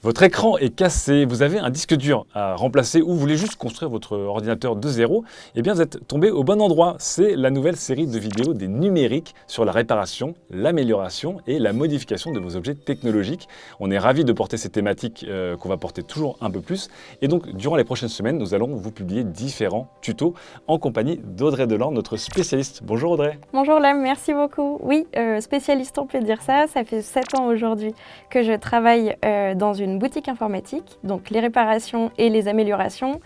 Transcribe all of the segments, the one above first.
Votre écran est cassé, vous avez un disque dur à remplacer ou vous voulez juste construire votre ordinateur de zéro, eh bien vous êtes tombé au bon endroit. C'est la nouvelle série de vidéos des numériques sur la réparation, l'amélioration et la modification de vos objets technologiques. On est ravis de porter ces thématiques qu'on va porter toujours un peu plus. Et donc, durant les prochaines semaines, nous allons vous publier différents tutos en compagnie d'Audrey Deland, notre spécialiste. Bonjour Audrey. Bonjour Lem, merci beaucoup. Oui, spécialiste, on peut dire ça. Ça fait 7 ans aujourd'hui que je travaille dans une boutique informatique. Donc les réparations et les améliorations,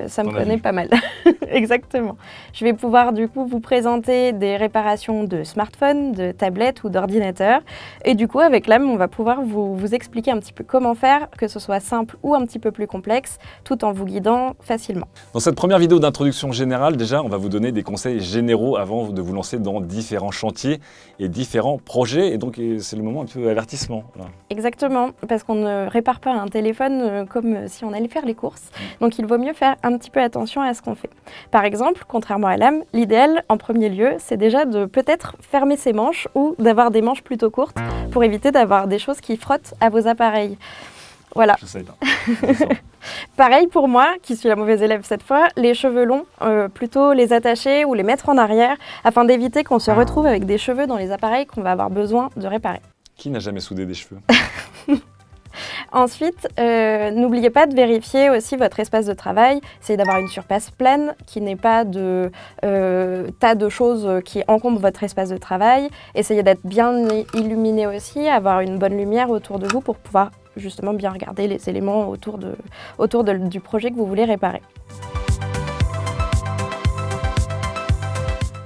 ça me connaît pas mal. Exactement. Je vais pouvoir du coup vous présenter des réparations de smartphones, de tablettes ou d'ordinateurs. Et du coup, avec Lem, on va pouvoir vous expliquer un petit peu comment faire, que ce soit simple ou un petit peu plus complexe, tout en vous guidant facilement. Dans cette première vidéo d'introduction générale, déjà, on va vous donner des conseils généraux avant de vous lancer dans différents chantiers et différents projets. Et donc, c'est le moment un peu avertissement. Là. Exactement, parce qu'on ne répare pas un téléphone comme si on allait faire les courses. Donc, il vaut mieux faire un petit peu attention à ce qu'on fait. Par exemple, contrairement à Lem, l'idéal, en premier lieu, c'est déjà de peut-être fermer ses manches ou d'avoir des manches plutôt courtes pour éviter d'avoir des choses qui frottent à vos appareils. Voilà. Je sais pas. Pareil pour moi, qui suis la mauvaise élève cette fois, les cheveux longs, plutôt les attacher ou les mettre en arrière afin d'éviter qu'on se retrouve avec des cheveux dans les appareils qu'on va avoir besoin de réparer. Qui n'a jamais soudé des cheveux? Ensuite, n'oubliez pas de vérifier aussi votre espace de travail. Essayez d'avoir une surface pleine, qui n'ait pas de tas de choses qui encombrent votre espace de travail. Essayez d'être bien illuminé aussi, avoir une bonne lumière autour de vous pour pouvoir justement bien regarder les éléments autour du projet que vous voulez réparer.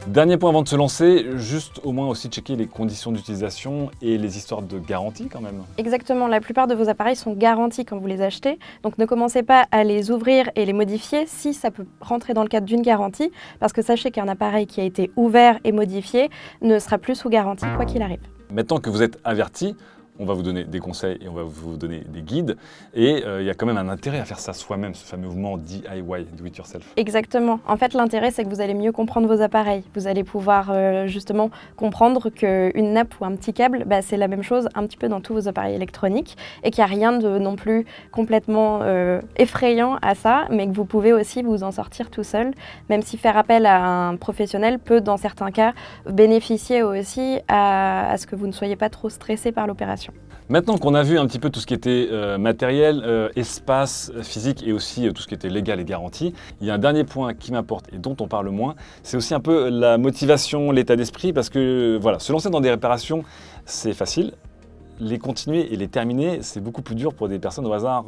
Dernier point avant de se lancer, juste au moins aussi checker les conditions d'utilisation et les histoires de garantie quand même. Exactement, la plupart de vos appareils sont garantis quand vous les achetez, donc ne commencez pas à les ouvrir et les modifier si ça peut rentrer dans le cadre d'une garantie, parce que sachez qu'un appareil qui a été ouvert et modifié ne sera plus sous garantie quoi qu'il arrive. Maintenant que vous êtes averti, on va vous donner des conseils et on va vous donner des guides. Et il y a quand même un intérêt à faire ça soi-même, ce fameux mouvement DIY, Do It Yourself. Exactement. En fait, l'intérêt, c'est que vous allez mieux comprendre vos appareils. Vous allez pouvoir justement comprendre qu'une nappe ou un petit câble, c'est la même chose un petit peu dans tous vos appareils électroniques et qu'il n'y a rien de non plus complètement effrayant à ça, mais que vous pouvez aussi vous en sortir tout seul, même si faire appel à un professionnel peut, dans certains cas, bénéficier aussi à ce que vous ne soyez pas trop stressé par l'opération. Maintenant qu'on a vu un petit peu tout ce qui était matériel, espace, physique et aussi tout ce qui était légal et garanti, il y a un dernier point qui m'importe et dont on parle moins, c'est aussi un peu la motivation, l'état d'esprit, parce que voilà, se lancer dans des réparations, c'est facile. Les continuer et les terminer, c'est beaucoup plus dur pour des personnes au hasard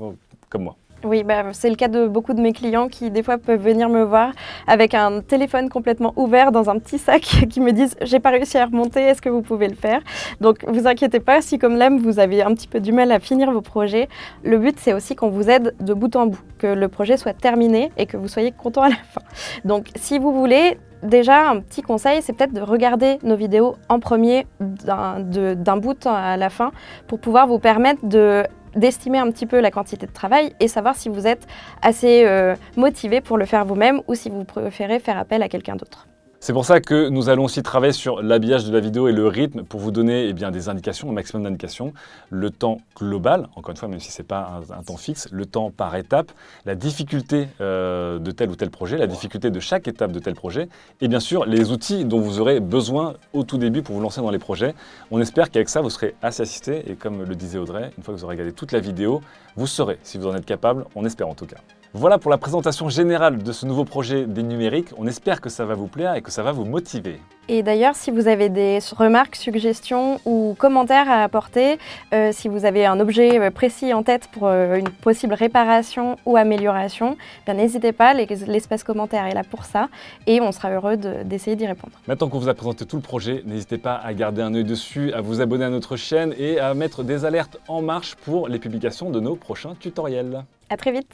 comme moi. Oui, c'est le cas de beaucoup de mes clients qui des fois peuvent venir me voir avec un téléphone complètement ouvert dans un petit sac qui me disent « j'ai pas réussi à remonter, est-ce que vous pouvez le faire ?» Donc vous inquiétez pas, si comme Lem vous avez un petit peu du mal à finir vos projets, le but c'est aussi qu'on vous aide de bout en bout, que le projet soit terminé et que vous soyez content à la fin. Donc si vous voulez, déjà, un petit conseil, c'est peut-être de regarder nos vidéos en premier d'un bout à la fin pour pouvoir vous permettre d'estimer un petit peu la quantité de travail et savoir si vous êtes assez motivé pour le faire vous-même ou si vous préférez faire appel à quelqu'un d'autre. C'est pour ça que nous allons aussi travailler sur l'habillage de la vidéo et le rythme pour vous donner des indications, un maximum d'indications, le temps global, encore une fois, même si ce n'est pas un temps fixe, le temps par étape, la difficulté de tel ou tel projet, la difficulté de chaque étape de tel projet, et bien sûr les outils dont vous aurez besoin au tout début pour vous lancer dans les projets. On espère qu'avec ça, vous serez assez assisté et comme le disait Audrey, une fois que vous aurez regardé toute la vidéo, vous saurez si vous en êtes capable, on espère en tout cas. Voilà pour la présentation générale de ce nouveau projet des numériques. On espère que ça va vous plaire et que ça va vous motiver. Et d'ailleurs, si vous avez des remarques, suggestions ou commentaires à apporter, si vous avez un objet précis en tête pour une possible réparation ou amélioration, n'hésitez pas, l'espace commentaire est là pour ça et on sera heureux d'essayer d'y répondre. Maintenant qu'on vous a présenté tout le projet, n'hésitez pas à garder un œil dessus, à vous abonner à notre chaîne et à mettre des alertes en marche pour les publications de nos prochains tutoriels. À très vite.